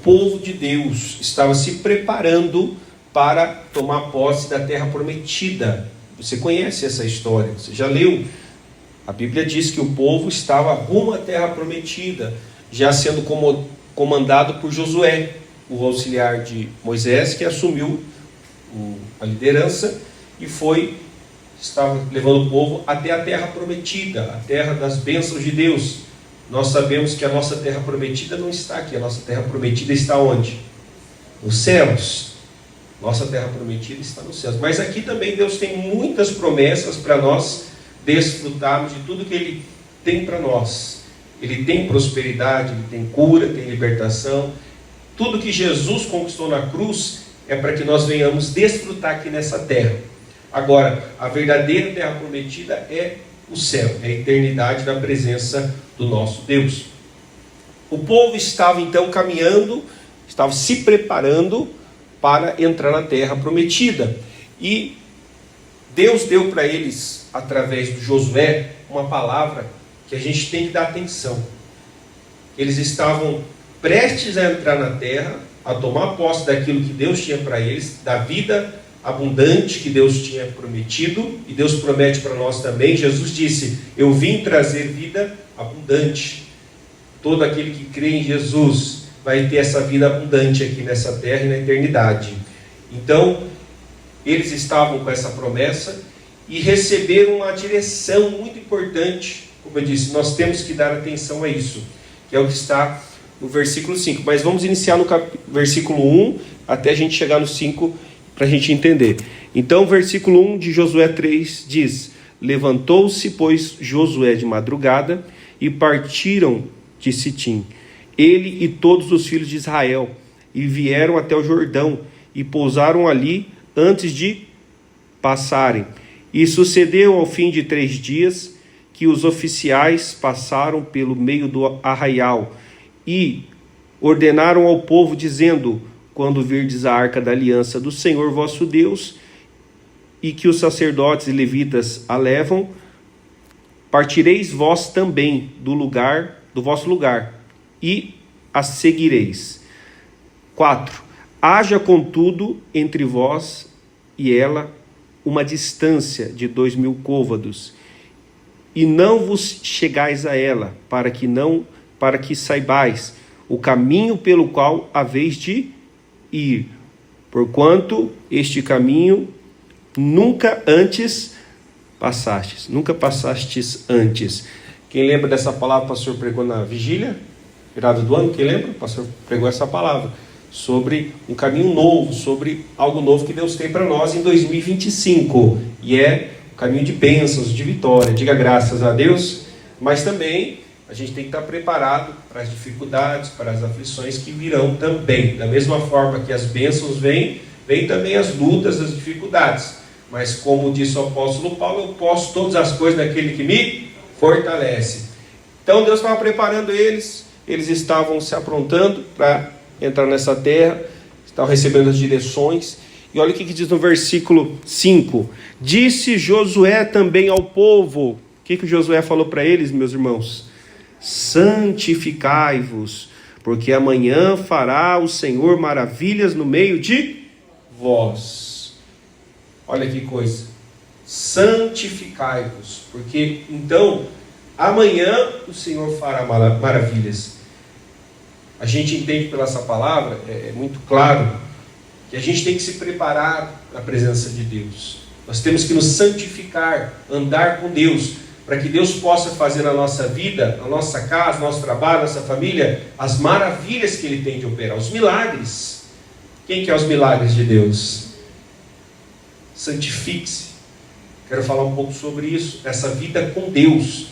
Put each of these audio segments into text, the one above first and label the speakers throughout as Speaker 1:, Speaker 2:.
Speaker 1: O povo de Deus estava se preparando para tomar posse da terra prometida. Você conhece essa história, você já leu. A Bíblia diz que o povo estava rumo à terra prometida, já sendo comandado por Josué, o auxiliar de Moisés, que assumiu a liderança e estava levando o povo até a terra prometida, a terra das bênçãos de Deus. Nós sabemos que a nossa terra prometida não está aqui, a nossa terra prometida está onde? Nos céus. Nossa terra prometida está nos céus. Mas aqui também Deus tem muitas promessas para nós desfrutarmos de tudo que Ele tem para nós. Ele tem prosperidade, Ele tem cura, tem libertação. Tudo que Jesus conquistou na cruz é para que nós venhamos desfrutar aqui nessa terra. Agora, a verdadeira terra prometida é o céu, é a eternidade da presença do nosso Deus. O povo estava então caminhando, estava se preparando para entrar na terra prometida. E Deus deu para eles, através de Josué, uma palavra que a gente tem que dar atenção. Eles estavam prestes a entrar na terra, a tomar posse daquilo que Deus tinha para eles, da vida abundante que Deus tinha prometido, e Deus promete para nós também. Jesus disse: eu vim trazer vida abundante. Todo aquele que crê em Jesus vai ter essa vida abundante aqui nessa terra e na eternidade. Então, eles estavam com essa promessa e receberam uma direção muito importante. Como eu disse, nós temos que dar atenção a isso, que é o que está no versículo 5. Mas vamos iniciar no versículo 1 até a gente chegar no 5 para a gente entender. Então, versículo 1 de Josué 3 diz: levantou-se, pois, Josué de madrugada e partiram de Sitim, ele e todos os filhos de Israel, e vieram até o Jordão e pousaram ali antes de passarem. E sucedeu ao fim de 3 dias que os oficiais passaram pelo meio do arraial e ordenaram ao povo, dizendo: quando virdes a arca da aliança do Senhor vosso Deus, e que os sacerdotes e levitas a levam, partireis vós também do vosso lugar, e a seguireis. 4. Haja, contudo, entre vós e ela uma distância de 2.000 côvados, e não vos chegais a ela, para que saibais o caminho pelo qual haveis de ir, porquanto este caminho nunca passastes antes. Quem lembra dessa palavra, o pastor pregou na vigília, virada do ano? Quem lembra? O pastor pregou essa palavra sobre um caminho novo, sobre algo novo que Deus tem para nós em 2025, e é o caminho de bênçãos, de vitória. Diga graças a Deus. Mas também a gente tem que estar preparado para as dificuldades, para as aflições que virão também. Da mesma forma que as bênçãos vêm também as lutas, as dificuldades. Mas como disse o apóstolo Paulo, eu posso todas as coisas naquele que me fortalece. Então Deus estava preparando eles estavam se aprontando para entrar nessa terra, estavam recebendo as direções. E olha o que diz no versículo 5. Disse Josué também ao povo. O que Josué falou para eles, meus irmãos? Santificai-vos, porque amanhã fará o Senhor maravilhas no meio de vós. Olha que coisa. Santificai-vos, porque então amanhã o Senhor fará maravilhas. A gente entende pela essa palavra, é muito claro, que a gente tem que se preparar na presença de Deus. Nós temos que nos santificar, andar com Deus, para que Deus possa fazer na nossa vida, na nossa casa, no nosso trabalho, nossa família, as maravilhas que Ele tem de operar, os milagres. Quem quer os milagres de Deus? Santifique-se. Quero falar um pouco sobre isso. Essa vida com Deus,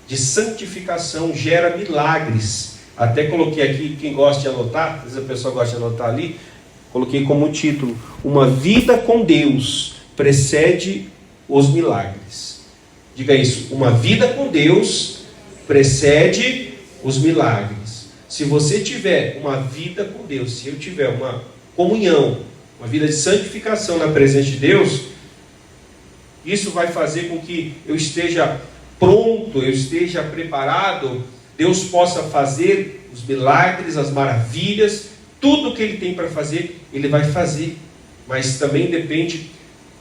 Speaker 1: de santificação, gera milagres. Até coloquei aqui, quem gosta de anotar, às vezes a pessoa gosta de anotar ali, coloquei como título: uma vida com Deus precede os milagres. Diga isso: uma vida com Deus precede os milagres. Se você tiver uma vida com Deus, se eu tiver uma comunhão, uma vida de santificação na presença de Deus, isso vai fazer com que eu esteja pronto, eu esteja preparado, Deus possa fazer os milagres, as maravilhas Tudo que Ele tem para fazer, Ele vai fazer. Mas também depende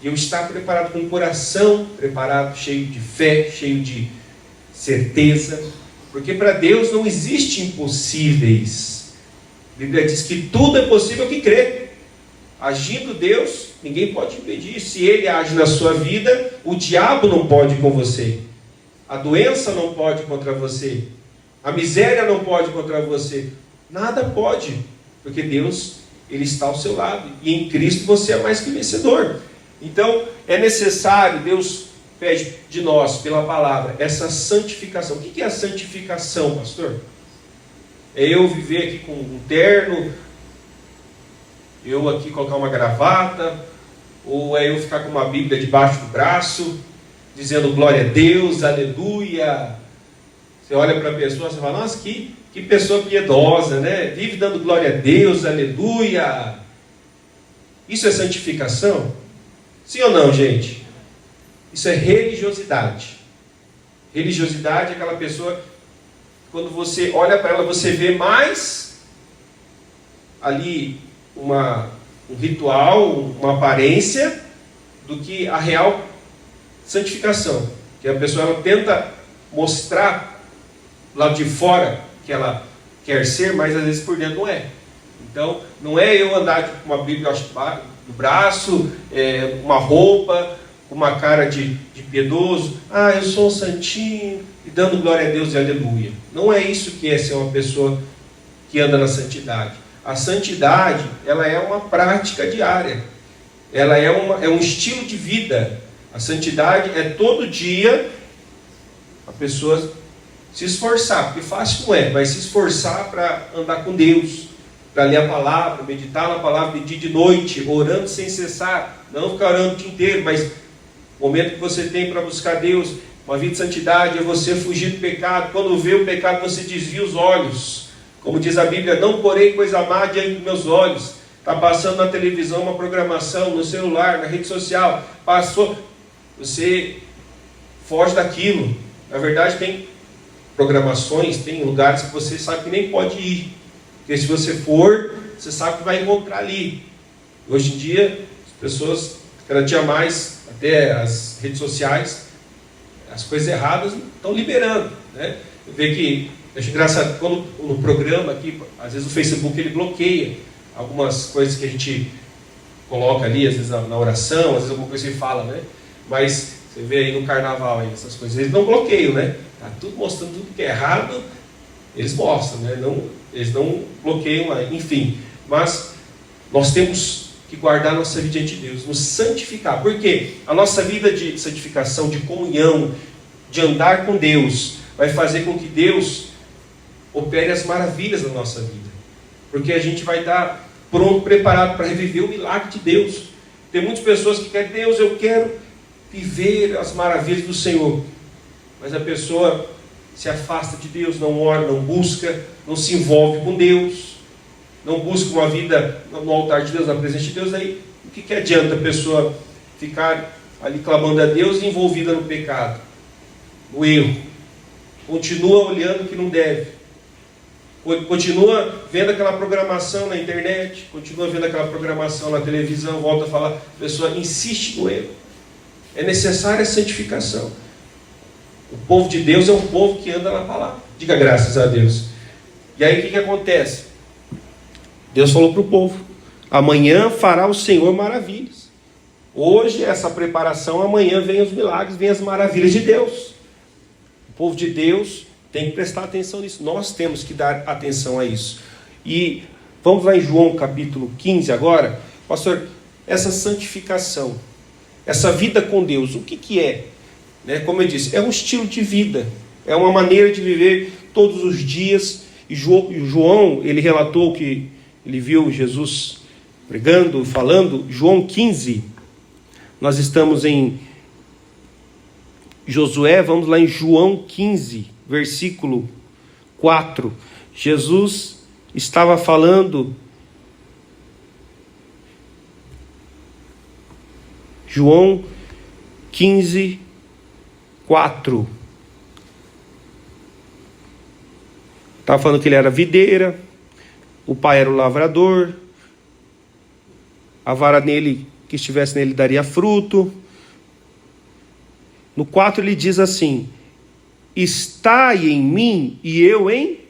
Speaker 1: de eu estar preparado com o coração preparado, cheio de fé, cheio de certeza. Porque para Deus não existe impossíveis. A Bíblia diz que tudo é possível que crê. Agindo Deus, ninguém pode impedir. Se Ele age na sua vida, o diabo não pode com você. A doença não pode contra você. A miséria não pode contra você. Nada pode. Porque Deus, Ele está ao seu lado. E em Cristo você é mais que vencedor. Então, é necessário, Deus pede de nós, pela palavra, essa santificação. O que é a santificação, pastor? É eu viver aqui com um terno, eu aqui colocar uma gravata, ou é eu ficar com uma Bíblia debaixo do braço, dizendo glória a Deus, aleluia. Você olha para a pessoa e fala, nossa, que pessoa piedosa, né? Vive dando glória a Deus, aleluia. Isso é santificação? Sim ou não, gente? Isso é religiosidade. Religiosidade é aquela pessoa, quando você olha para ela, você vê mais ali um ritual, uma aparência, do que a real santificação. Que a pessoa ela tenta mostrar lá de fora que ela quer ser, mas às vezes por dentro não é. Então, não é eu andar com uma Bíblia no braço, uma roupa, uma cara de piedoso, eu sou um santinho, e dando glória a Deus e aleluia. Não é isso que é ser uma pessoa que anda na santidade. A santidade, ela é uma prática diária. Ela é um estilo de vida. A santidade é todo dia a pessoa se esforçar, porque fácil não é, mas se esforçar para andar com Deus, para ler a palavra, meditar na palavra de dia e de noite, orando sem cessar, não ficar orando o dia inteiro, mas o momento que você tem para buscar Deus, uma vida de santidade, é você fugir do pecado. Quando vê o pecado, você desvia os olhos. Como diz a Bíblia, não porei coisa má diante dos meus olhos. Está passando na televisão uma programação, no celular, na rede social, passou, você foge daquilo. Na verdade, tem programações, tem lugares que você sabe que nem pode ir, porque se você for, você sabe que vai encontrar ali. Hoje em dia, as pessoas, cada dia mais, até as redes sociais, as coisas erradas estão liberando, né? Eu vejo que, acho engraçado, quando no programa aqui, às vezes o Facebook ele bloqueia algumas coisas que a gente coloca ali, às vezes na oração, às vezes alguma coisa que ele fala, né? Mas você vê aí no carnaval, aí, essas coisas, eles não bloqueiam, né? Tá tudo mostrando tudo que é errado, eles mostram, né? Eles não bloqueiam lá, enfim. Mas nós temos que guardar nossa vida diante de Deus, nos santificar. Por quê? A nossa vida de santificação, de comunhão, de andar com Deus, vai fazer com que Deus opere as maravilhas da nossa vida. Porque a gente vai estar pronto, preparado para reviver o milagre de Deus. Tem muitas pessoas que querem, Deus, eu quero viver as maravilhas do Senhor. Mas a pessoa se afasta de Deus, não ora, não busca, não se envolve com Deus, não busca uma vida no altar de Deus, na presença de Deus. Aí o que adianta a pessoa ficar ali clamando a Deus e envolvida no pecado, no erro? Continua olhando o que não deve, continua vendo aquela programação na internet, continua vendo aquela programação na televisão, volta a falar, a pessoa insiste no erro. É necessária a santificação. O povo de Deus é um povo que anda na palavra. Diga graças a Deus. E aí o que acontece? Deus falou para o povo, amanhã fará o Senhor maravilhas. Hoje essa preparação, amanhã vem os milagres, vem as maravilhas de Deus. O povo de Deus tem que prestar atenção nisso. Nós temos que dar atenção a isso. E vamos lá em João capítulo 15 agora. Pastor, essa santificação, essa vida com Deus, o que é? Como eu disse, é um estilo de vida, é uma maneira de viver todos os dias. E João, ele relatou que ele viu Jesus pregando, falando. João 15, nós estamos em Josué, vamos lá em João 15, versículo 4. Jesus estava falando, João 15, 4. Estava falando que ele era videira, o pai era o lavrador, a vara nele, que estivesse nele daria fruto. No 4 ele diz assim: estai em mim e eu em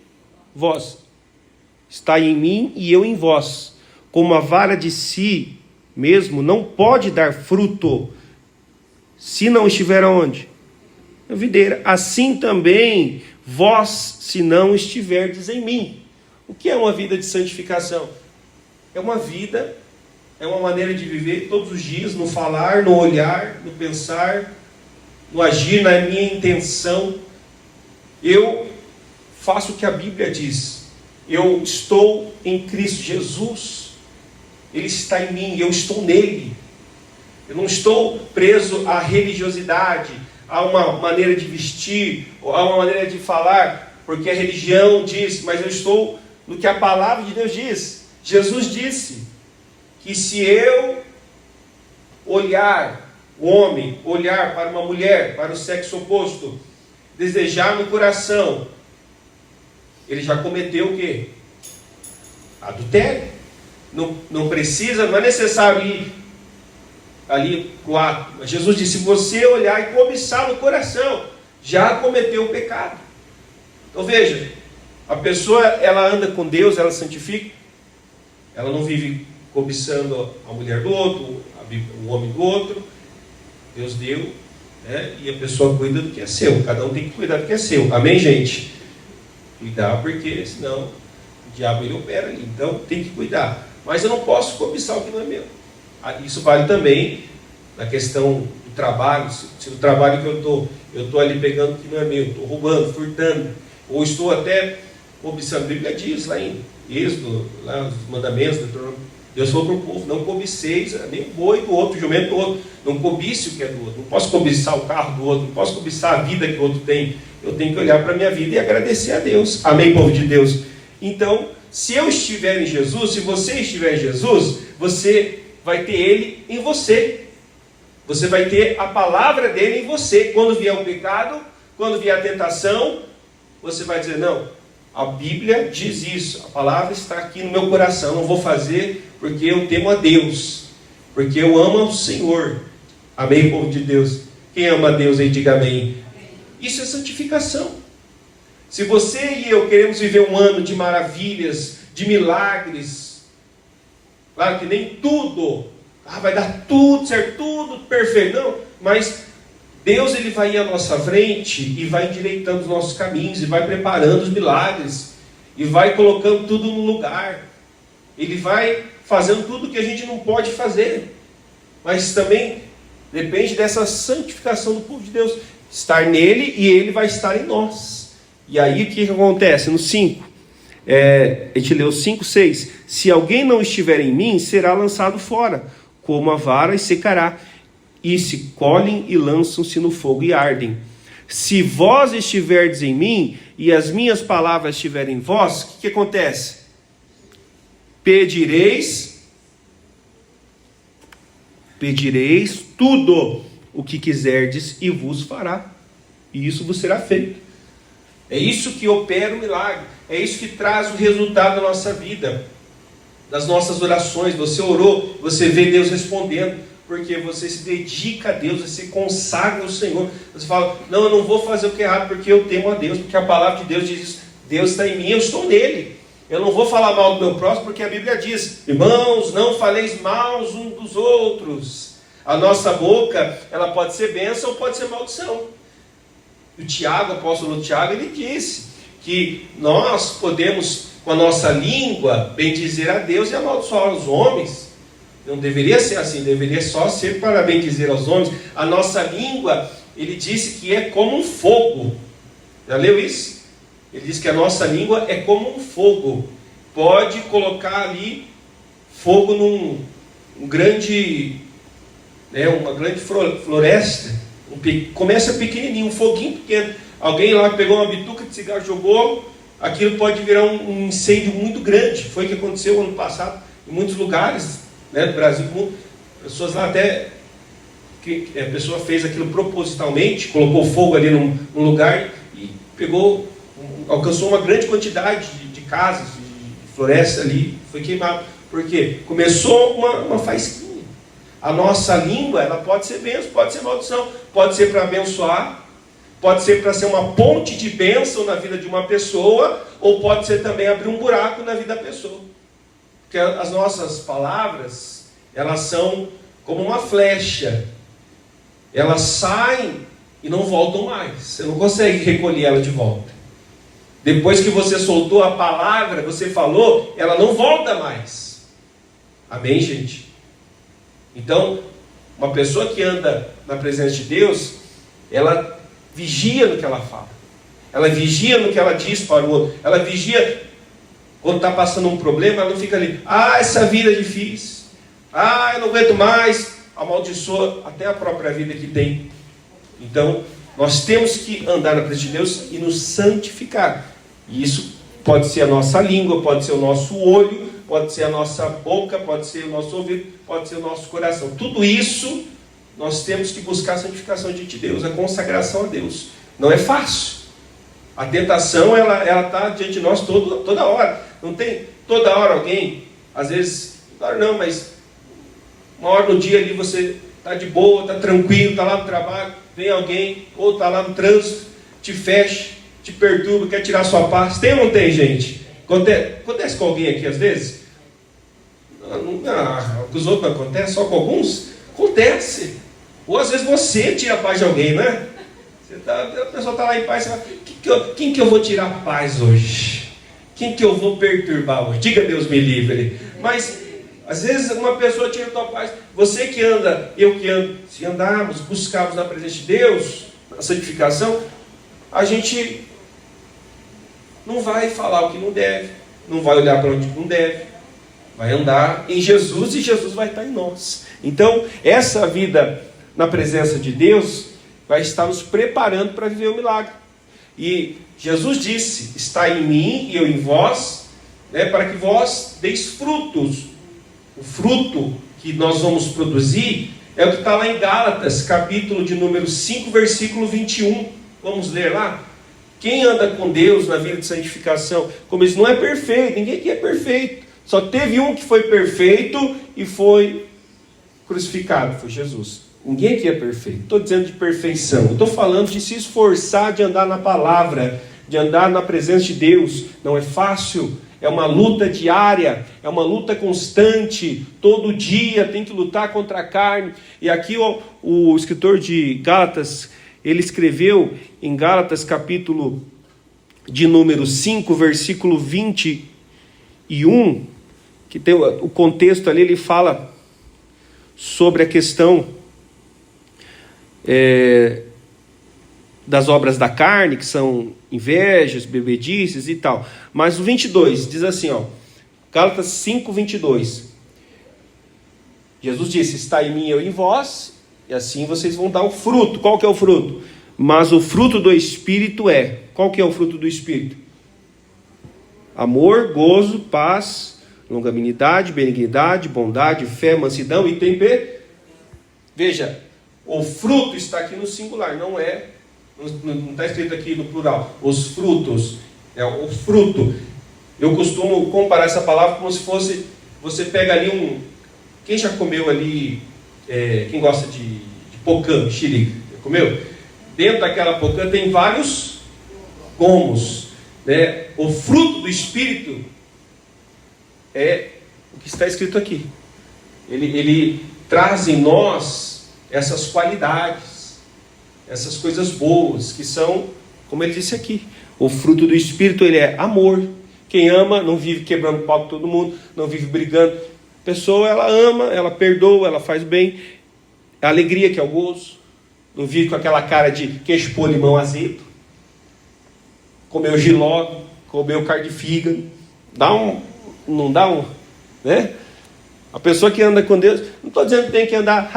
Speaker 1: vós. Estai em mim e eu em vós. Como a vara de si mesmo não pode dar fruto se não estiver onde? Na videira. Assim também vós, se não estiverdes em mim. O que é uma vida de santificação? É uma vida, é uma maneira de viver todos os dias, no falar, no olhar, no pensar, no agir, na minha intenção. Eu faço o que a Bíblia diz. Eu estou em Cristo Jesus. Ele está em mim, eu estou nele. Eu não estou preso à religiosidade, a uma maneira de vestir, a uma maneira de falar, porque a religião diz, mas eu estou no que a palavra de Deus diz. Jesus disse que se eu olhar o homem, olhar para uma mulher, para o sexo oposto, desejar no coração, ele já cometeu o quê? Adultério. Não precisa, não é necessário ir ali para o ato. Mas Jesus disse: se você olhar e cobiçar no coração, já cometeu o pecado. Então veja, a pessoa, ela anda com Deus, ela santifica, ela não vive cobiçando a mulher do outro, o homem do outro. Deus deu, né? E a pessoa cuida do que é seu. Cada um tem que cuidar do que é seu. Amém, gente? Cuidar, porque senão o diabo ele opera ali. Então tem que cuidar. Mas eu não posso cobiçar o que não é meu. Isso vale também na questão do trabalho. Se o trabalho que eu estou ali pegando o que não é meu, estou roubando, furtando, ou estou até cobiçando. A Bíblia diz lá em Êxodo, lá nos mandamentos, Deus falou para o povo: não cobiceis nem o boi do outro, o jumento do outro. Não cobice o que é do outro. Não posso cobiçar o carro do outro, não posso cobiçar a vida que o outro tem. Eu tenho que olhar para a minha vida e agradecer a Deus. Amém, povo de Deus? Então, se eu estiver em Jesus, se você estiver em Jesus, você vai ter Ele em você. Você vai ter a palavra dele em você. Quando vier o pecado, quando vier a tentação, você vai dizer: não, a Bíblia diz isso, a palavra está aqui no meu coração, não vou fazer porque eu temo a Deus, porque eu amo ao Senhor. Amém, povo de Deus? Quem ama a Deus aí, diga amém. Isso é santificação. Se você e eu queremos viver um ano de maravilhas, de milagres, claro que nem tudo, vai dar tudo certo, tudo perfeito, não, mas Deus ele vai ir à nossa frente e vai endireitando os nossos caminhos, e vai preparando os milagres, e vai colocando tudo no lugar. Ele vai fazendo tudo que a gente não pode fazer, mas também depende dessa santificação do povo de Deus, estar nele e ele vai estar em nós. E aí o que acontece? No 5, a gente leu 5, 6. Se alguém não estiver em mim, será lançado fora, como a vara, e secará. E se colhem e lançam-se no fogo e ardem. Se vós estiverdes em mim, e as minhas palavras estiverem em vós, o que acontece? Pedireis tudo o que quiserdes, e vos fará. E isso vos será feito. É isso que opera o milagre. É isso que traz o resultado da nossa vida, das nossas orações. Você orou, você vê Deus respondendo, porque você se dedica a Deus, você consagra ao Senhor. Você fala: não, eu não vou fazer o que é errado, porque eu temo a Deus, porque a palavra de Deus diz isso. Deus está em mim, eu estou nele. Eu não vou falar mal do meu próximo, porque a Bíblia diz: irmãos, não faleis mal uns dos outros. A nossa boca, ela pode ser bênção ou pode ser maldição. O Tiago, o apóstolo Tiago, ele disse que nós podemos, com a nossa língua, bendizer a Deus e amaldiçoar os homens. Não deveria ser assim, deveria só ser para bendizer aos homens. A nossa língua, ele disse que é como um fogo. Já leu isso? Ele disse que a nossa língua é como um fogo. Pode colocar ali fogo uma grande floresta. Começa pequenininho, um foguinho pequeno. Alguém lá pegou uma bituca de cigarro, jogou, aquilo pode virar um incêndio muito grande. Foi o que aconteceu ano passado em muitos lugares, né, do Brasil. Pessoas lá até, a pessoa fez aquilo propositalmente, colocou fogo ali num lugar e alcançou uma grande quantidade de casas, de floresce ali, foi queimado. Por quê? Começou uma faísquinha. A nossa língua, ela pode ser bênção, pode ser maldição, pode ser para abençoar, pode ser para ser uma ponte de bênção na vida de uma pessoa, ou pode ser também abrir um buraco na vida da pessoa. Porque as nossas palavras, elas são como uma flecha. Elas saem e não voltam mais. Você não consegue recolher ela de volta. Depois que você soltou a palavra, você falou, ela não volta mais. Amém, gente? Então, uma pessoa que anda na presença de Deus, ela vigia no que ela fala. Ela vigia no que ela diz para o outro. Ela vigia quando está passando um problema, ela não fica ali, essa vida é difícil. Eu não aguento mais. Amaldiçoa até a própria vida que tem. Então, nós temos que andar na presença de Deus e nos santificar. E isso pode ser a nossa língua, pode ser o nosso olho, pode ser a nossa boca, pode ser o nosso ouvido, pode ser o nosso coração. Tudo isso, nós temos que buscar a santificação de Deus, a consagração a Deus. Não é fácil. A tentação, ela está diante de nós toda hora. Não tem toda hora alguém, às vezes, não, mas uma hora no dia ali você está de boa, está tranquilo, está lá no trabalho, vem alguém, ou está lá no trânsito, te fecha, te perturba, quer tirar sua paz. Tem ou não tem, gente? Acontece com alguém aqui às vezes? Com os outros não acontece, só com alguns? Acontece. Ou às vezes você tira a paz de alguém, né? A pessoa está lá em paz, você fala, quem que eu vou tirar a paz hoje? Quem que eu vou perturbar hoje? Diga, Deus me livre. Mas às vezes uma pessoa tira a tua paz. Você que anda, eu que ando, se andarmos, buscarmos na presença de Deus, a santificação, a gente não vai falar o que não deve, não vai olhar para onde não deve, vai andar em Jesus e Jesus vai estar em nós. Então, essa vida na presença de Deus vai estar nos preparando para viver o milagre. E Jesus disse, está em mim e eu em vós, para que vós deis frutos. O fruto que nós vamos produzir é o que está lá em Gálatas, capítulo de número 5, versículo 21. Vamos ler lá? Quem anda com Deus na vida de santificação, como isso não é perfeito, ninguém aqui é perfeito. Só teve um que foi perfeito e foi crucificado, foi Jesus. Ninguém aqui é perfeito. Estou dizendo de perfeição. Estou falando de se esforçar, de andar na palavra, de andar na presença de Deus. Não é fácil. É uma luta diária, é uma luta constante, todo dia tem que lutar contra a carne. E aqui o escritor de Gálatas, ele escreveu em Gálatas capítulo de número 5, versículo 21, que tem o contexto ali, ele fala sobre a questão das obras da carne, que são invejas, bebedices e tal. Mas o 22 diz assim, Gálatas 5, 22. Jesus disse, está em mim, eu em vós, e assim vocês vão dar o fruto. Qual que é o fruto? Mas o fruto do Espírito qual que é o fruto do Espírito? Amor, gozo, paz, longanimidade, benignidade, bondade, fé, mansidão e temperança. Veja, o fruto está aqui no singular, não está escrito aqui no plural. Os frutos, o fruto. Eu costumo comparar essa palavra como se fosse, você pega ali quem já comeu ali, quem gosta de pocã, mexerica, comeu? Dentro daquela pocã tem vários gomos, né? O fruto do Espírito é o que está escrito aqui. Ele traz em nós essas qualidades, essas coisas boas, que são, como ele disse aqui, o fruto do Espírito, ele é amor. Quem ama não vive quebrando pau com todo mundo, não vive brigando. A pessoa, ela ama, ela perdoa, ela faz bem. A alegria que é o gozo. Não vive com aquela cara de queijo, pô, limão azedo. Comeu giló, comeu carne de fígado. Não dá né? A pessoa que anda com Deus, não estou dizendo que tem que andar,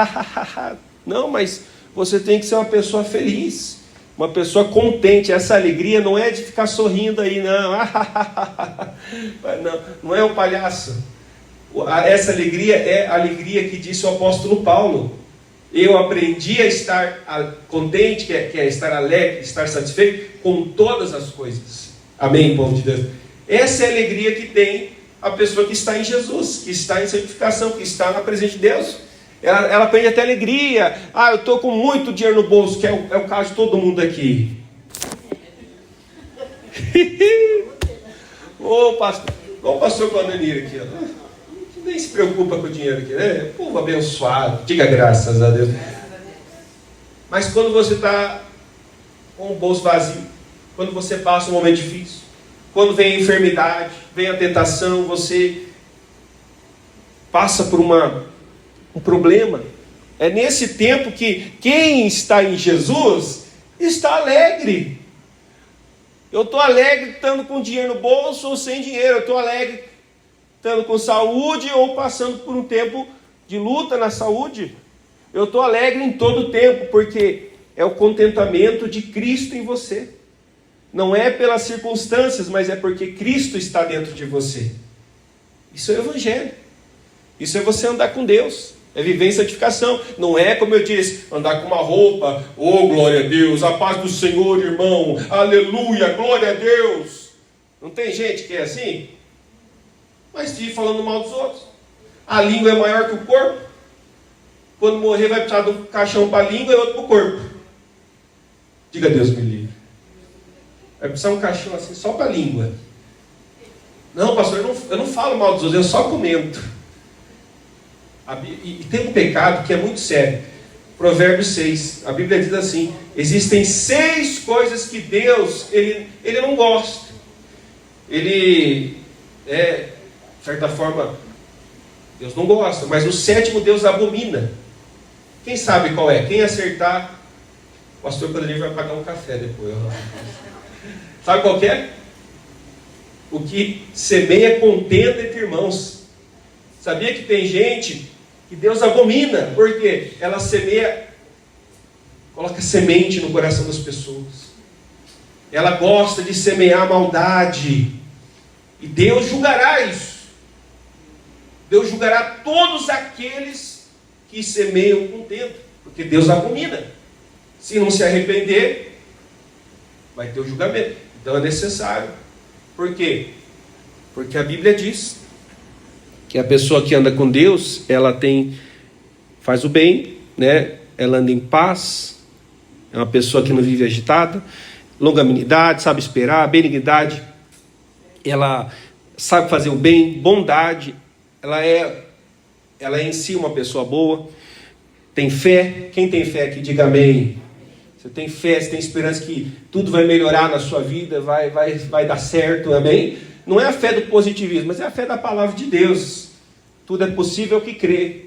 Speaker 1: não, mas você tem que ser uma pessoa feliz, uma pessoa contente. Essa alegria não é de ficar sorrindo aí, não é um palhaço. Essa alegria é a alegria que disse o apóstolo Paulo. Eu aprendi a estar contente, que é estar alegre, estar satisfeito com todas as coisas. Amém, povo de Deus? Essa é a alegria que tem a pessoa que está em Jesus, que está em santificação, que está na presença de Deus. Ela aprende até alegria. Eu estou com muito dinheiro no bolso, que é o caso de todo mundo aqui. Ô pastor Claudenir aqui, nem se preocupa com o dinheiro aqui, né? Povo abençoado, diga graças a Deus. Mas quando você está com o bolso vazio, quando você passa um momento difícil, quando vem a enfermidade, vem a tentação, você passa por um problema, é nesse tempo que quem está em Jesus está alegre. Eu estou alegre estando com dinheiro no bolso ou sem dinheiro. Eu estou alegre estando com saúde ou passando por um tempo de luta na saúde. Eu estou alegre em todo o tempo, porque é o contentamento de Cristo em você. Não é pelas circunstâncias, mas é porque Cristo está dentro de você. Isso é o Evangelho. Isso é você andar com Deus. É viver em santificação. Não é, como eu disse, andar com uma roupa. Oh, glória a Deus, a paz do Senhor, irmão. Aleluia, glória a Deus. Não tem gente que é assim? Mas vive falando mal dos outros. A língua é maior que o corpo. Quando morrer vai precisar do caixão para a língua e outro para o corpo. Diga Deus me livre. Vai precisar um caixão assim só para a língua. Não, pastor, eu não falo mal dos outros, eu só comento. E tem um pecado que é muito sério. Provérbios 6, a Bíblia diz assim: existem 6 coisas que Deus, ele não gosta. Ele, de certa forma, Deus não gosta, mas o 7º Deus abomina. Quem sabe qual é? Quem acertar, o pastor Claudenir vai pagar um café depois. Sabe qual que é? O que semeia contenda entre irmãos. Sabia que tem gente que Deus abomina, porque ela semeia, coloca semente no coração das pessoas. Ela gosta de semear maldade. E Deus julgará isso. Deus julgará todos aqueles que semeiam contenda, porque Deus abomina. Se não se arrepender, vai ter o julgamento. Então é necessário. Por quê? Porque a Bíblia diz que a pessoa que anda com Deus, ela faz o bem, né? Ela anda em paz, é uma pessoa que não vive agitada, longanimidade, sabe esperar, benignidade, ela sabe fazer o bem, bondade, ela é em si uma pessoa boa, tem fé. Quem tem fé aqui, diga amém. Você tem fé, você tem esperança que tudo vai melhorar na sua vida, vai dar certo, amém? Não é a fé do positivismo, mas é a fé da palavra de Deus. Tudo é possível que crê.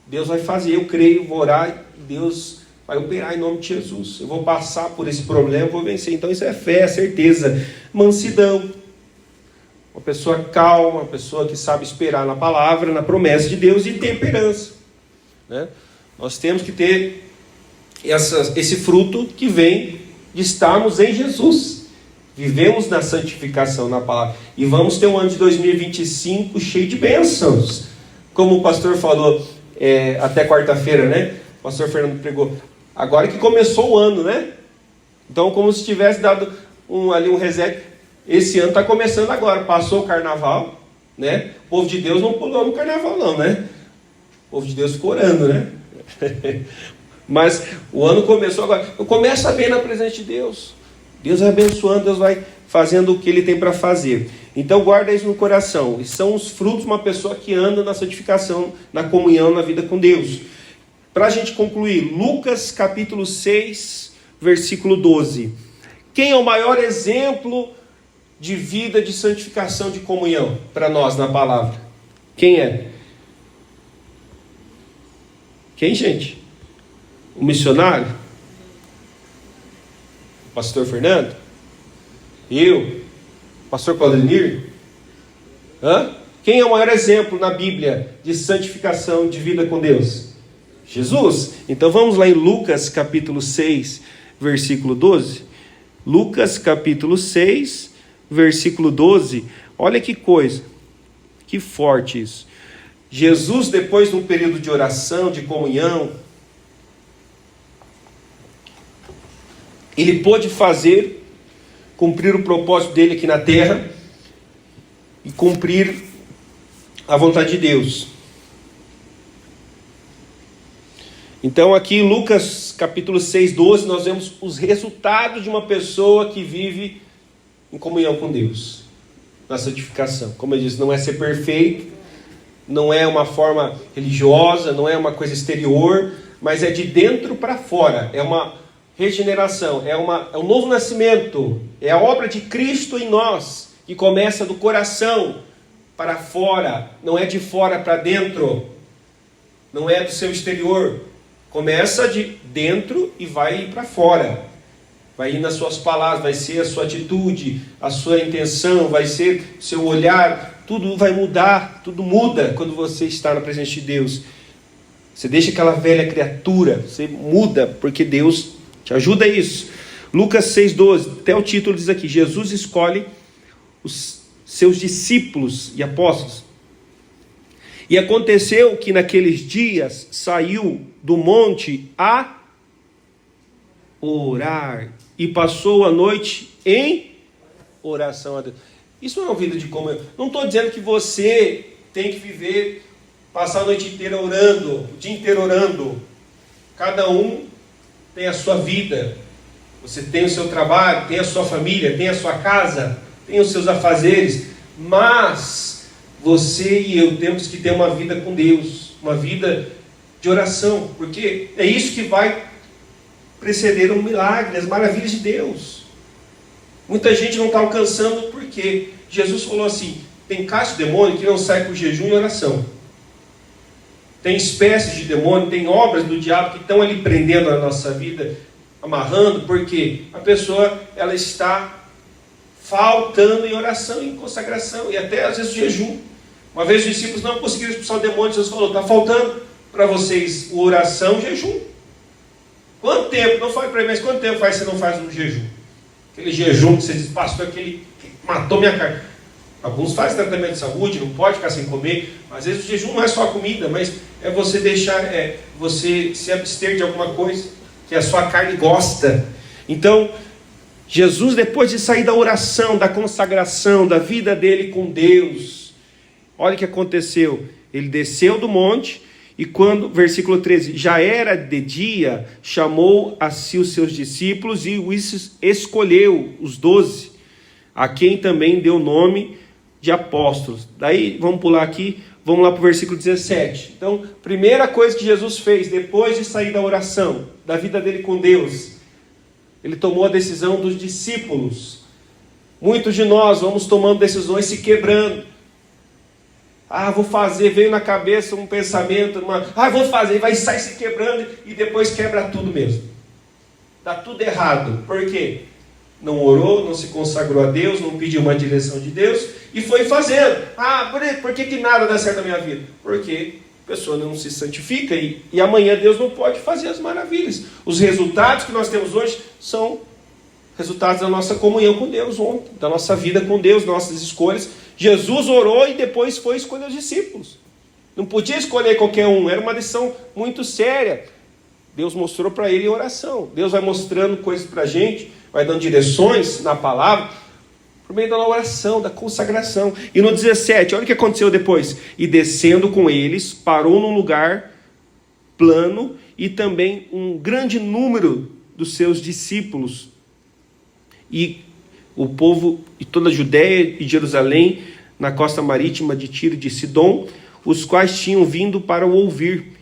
Speaker 1: Deus vai fazer, eu creio, vou orar, Deus vai operar em nome de Jesus. Eu vou passar por esse problema, vou vencer. Então isso é fé, é certeza. Mansidão. Uma pessoa calma, uma pessoa que sabe esperar na palavra, na promessa de Deus, e temperança. Né? Nós temos que ter esse fruto que vem de estarmos em Jesus. Vivemos na santificação na palavra. E vamos ter um ano de 2025 cheio de bênçãos. Como o pastor falou até quarta-feira, né? O pastor Fernando pregou. Agora que começou o ano, né? Então, como se tivesse dado um reset. Esse ano está começando agora. Passou o carnaval, né? O povo de Deus não pulou no carnaval, não, né? O povo de Deus ficou orando, né? Mas o ano começou agora. Começa bem na presença de Deus. Deus vai abençoando, Deus vai fazendo o que Ele tem para fazer. Então guarda isso no coração. E são os frutos de uma pessoa que anda na santificação, na comunhão, na vida com Deus. Para a gente concluir, Lucas capítulo 6, versículo 12. Quem é o maior exemplo de vida, de santificação, de comunhão para nós na palavra? Quem é? Quem, gente? O missionário? O pastor Fernando? Eu? O pastor Claudenir? Quem é o maior exemplo na Bíblia de santificação, de vida com Deus? Jesus. Então vamos lá em Lucas capítulo 6, versículo 12. Lucas capítulo 6, versículo 12. Olha que coisa, que forte isso. Jesus, depois de um período de oração, de comunhão, ele pôde cumprir o propósito dele aqui na terra. e cumprir a vontade de Deus. Então aqui em Lucas capítulo 6, 12, nós vemos os resultados de uma pessoa que vive em comunhão com Deus, na santificação. Como eu disse, não é ser perfeito, não é uma forma religiosa, não é uma coisa exterior, mas é de dentro para fora, é uma regeneração, é um novo nascimento, é a obra de Cristo em nós, que começa do coração para fora, não é de fora para dentro, não é do seu exterior, começa de dentro e vai ir para fora, vai ir nas suas palavras, vai ser a sua atitude, a sua intenção, vai ser o seu olhar, tudo vai mudar, tudo muda quando você está na presença de Deus. Você deixa aquela velha criatura, você muda, porque Deus te ajuda a isso. Lucas 6,12, até o título diz aqui, Jesus escolhe os seus discípulos e apóstolos. E aconteceu que naqueles dias saiu do monte a orar e passou a noite em oração a Deus. Isso não é uma vida de comunhão. Não estou dizendo que você tem que viver, passar a noite inteira orando, o dia inteiro orando. Cada um tem a sua vida. Você tem o seu trabalho, tem a sua família, tem a sua casa, tem os seus afazeres. Mas você e eu temos que ter uma vida com Deus, uma vida de oração, porque é isso que vai preceder um milagre, as maravilhas de Deus. Muita gente não está alcançando porque Jesus falou assim, tem caso de demônio que não sai por jejum e oração. Tem espécies de demônio, tem obras do diabo que estão ali prendendo a nossa vida, amarrando, porque a pessoa ela está faltando em oração, em consagração, e até às vezes jejum. Uma vez os discípulos não conseguiram expulsar o demônio, Jesus falou, está faltando para vocês o oração e jejum. Quanto tempo, não fale para mim, mas quanto tempo faz que você não faz um jejum? Aquele jejum que você diz, pastor, aquele que matou minha carne. Alguns fazem tratamento de saúde, não pode ficar sem comer, mas às vezes o jejum não é só a comida, mas é você deixar, você se abster de alguma coisa que a sua carne gosta. Então, Jesus, depois de sair da oração, da consagração, da vida dele com Deus, olha o que aconteceu. Ele desceu do monte e quando, versículo 13, já era de dia, chamou a si os seus discípulos e os escolheu, os 12, a quem também deu nome de apóstolos. Daí, vamos pular aqui, vamos lá para o versículo 17. Então, primeira coisa que Jesus fez, depois de sair da oração, da vida dele com Deus, ele tomou a decisão dos discípulos. Muitos de nós vamos tomando decisões se quebrando. Vou fazer, veio na cabeça um pensamento, vou fazer, vai sair se quebrando e depois quebra tudo mesmo. Dá tudo errado. Por quê? Não orou, não se consagrou a Deus, não pediu uma direção de Deus e foi fazendo. Por que nada dá certo na minha vida? Porque a pessoa não se santifica e amanhã Deus não pode fazer as maravilhas. Os resultados que nós temos hoje são resultados da nossa comunhão com Deus ontem, da nossa vida com Deus, nossas escolhas. Jesus orou e depois foi escolher os discípulos. Não podia escolher qualquer um, era uma decisão muito séria. Deus mostrou para ele em oração. Deus vai mostrando coisas para a gente, vai dando direções na palavra, por meio da oração, da consagração. E no 17, olha o que aconteceu depois. E descendo com eles, parou num lugar plano e também um grande número dos seus discípulos. E o povo e toda a Judéia e Jerusalém, na costa marítima de Tiro e de Sidom, os quais tinham vindo para o ouvir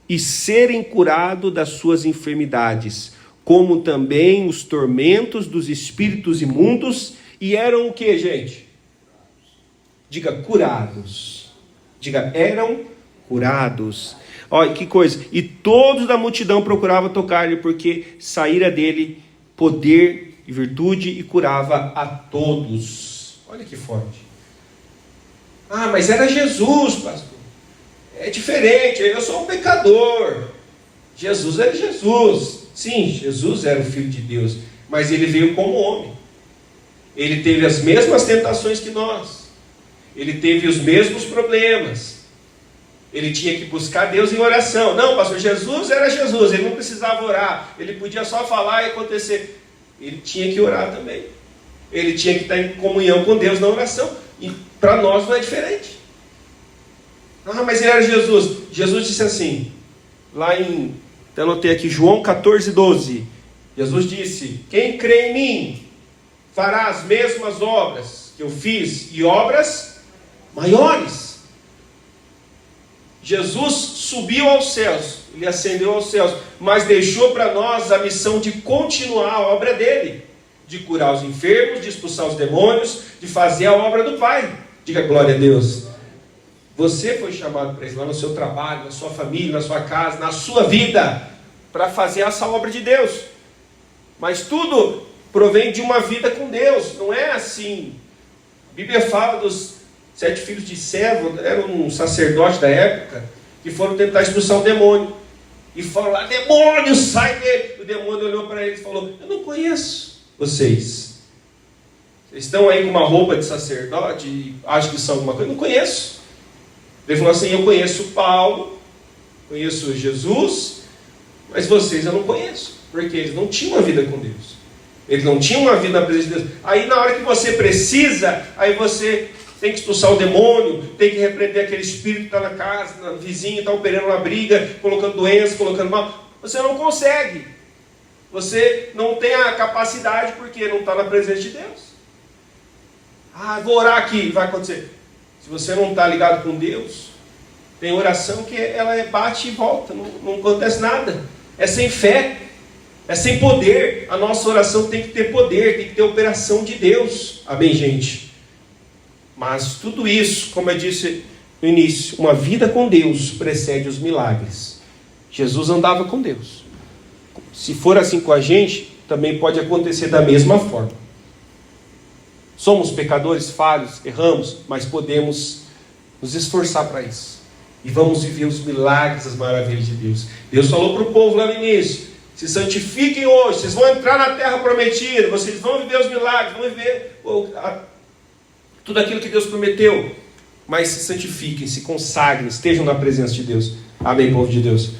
Speaker 1: e serem curados das suas enfermidades, como também os tormentos dos espíritos imundos, e eram o que, gente? Diga, curados. Diga, eram curados. Olha que coisa. E todos da multidão procuravam tocar-lhe, porque saíra dele poder e virtude e curava a todos. Olha que forte. Mas era Jesus, pastor. É diferente, eu sou um pecador. Jesus era Jesus. Sim, Jesus era o Filho de Deus, mas ele veio como homem. Ele teve as mesmas tentações que nós. Ele teve os mesmos problemas. Ele tinha que buscar Deus em oração. Não, pastor, Jesus era Jesus, ele não precisava orar. Ele podia só falar e acontecer. Ele tinha que orar também. Ele tinha que estar em comunhão com Deus na oração. E Para nós não é diferente. Ah, mas ele era Jesus. Jesus disse assim, até anotei aqui, João 14:12. Jesus disse: quem crê em mim fará as mesmas obras que eu fiz, e obras maiores. Jesus subiu aos céus, ele ascendeu aos céus, mas deixou para nós a missão de continuar a obra dele, de curar os enfermos, de expulsar os demônios, de fazer a obra do Pai. Diga glória a Deus. Você foi chamado para isso lá no seu trabalho, na sua família, na sua casa, na sua vida, para fazer essa obra de Deus. Mas tudo provém de uma vida com Deus, não é assim. A Bíblia fala dos 7 filhos de Seva, era um sacerdote da época, que foram tentar expulsar o demônio. E falaram lá: demônio, sai dele. O demônio olhou para eles e falou: eu não conheço vocês. Vocês estão aí com uma roupa de sacerdote e acham que são alguma coisa? Eu não conheço. Ele falou assim: eu conheço Paulo, conheço Jesus, mas vocês eu não conheço, porque eles não tinham uma vida com Deus, eles não tinham uma vida na presença de Deus. Aí na hora que você precisa, aí você tem que expulsar o demônio, tem que repreender aquele espírito que está na casa, na vizinha, está operando uma briga, colocando doença, colocando mal. Você não consegue, você não tem a capacidade, porque não está na presença de Deus. Ah, vou orar aqui, vai acontecer. Se você não está ligado com Deus, tem oração que ela bate e volta, não acontece nada. É sem fé, é sem poder. A nossa oração tem que ter poder, tem que ter operação de Deus. Amém, gente? Mas tudo isso, como eu disse no início, uma vida com Deus precede os milagres. Jesus andava com Deus. Se for assim com a gente, também pode acontecer da mesma forma. Somos pecadores, falhos, erramos, mas podemos nos esforçar para isso. E vamos viver os milagres, as maravilhas de Deus. Deus falou para o povo lá no início: se santifiquem hoje, vocês vão entrar na terra prometida, vocês vão viver os milagres, vão viver tudo aquilo que Deus prometeu. Mas se santifiquem, se consagrem, estejam na presença de Deus. Amém, povo de Deus?